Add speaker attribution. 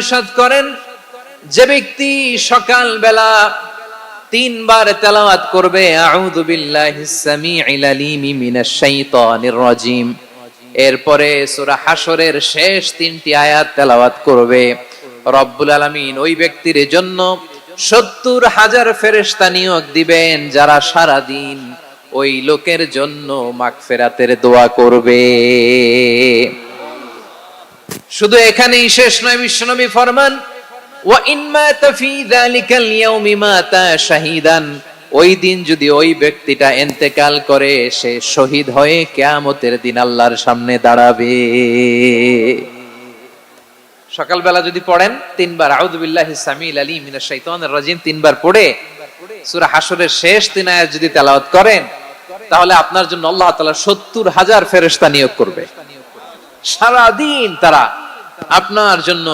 Speaker 1: ইরশাদ করেন, যে ব্যক্তি সকাল বেলা 3 বার তেলাওয়াত করবে আউযু বিল্লাহিস সামিউল আলিম মিনাশ শাইতানির রাজিম, এরপরে সূরা হাশরের শেষ 3টি আয়াত তেলাওয়াত করবে, রব্বুল আলামিন ওই ব্যক্তির জন্য 70,000 ফেরেশতা নিয়োগ দিবেন যারা সারা দিন ওই লোকের জন্য মাগফিরাতের দোয়া করবে। শুধু এখানেই শেষ নয়, বিশ্বনবী ফরমান ওয়া ইন মাতা ফি যালিকাল ইয়াউমি মাতা শাহীদান, ওই দিন যদি ওই ব্যক্তিটা ইন্তেকাল করে সে শহীদ হয়ে কিয়ামতের দিন আল্লাহর সামনে দাঁড়াবে। সকালবেলা যদি পড়েন 3 বার আউযু বিল্লাহিস সামিউল আলিম মিনাশ শাইতানির রাজিম 3 বার পড়ে সূরা হাশরের শেষ 3 আয়াত যদি তেলাওয়াত করেন, তাহলে আপনার জন্য আল্লাহ তাআলা 70,000 ফেরেশতা নিয়োগ করবে। সারা দিন তারা আপনার জন্য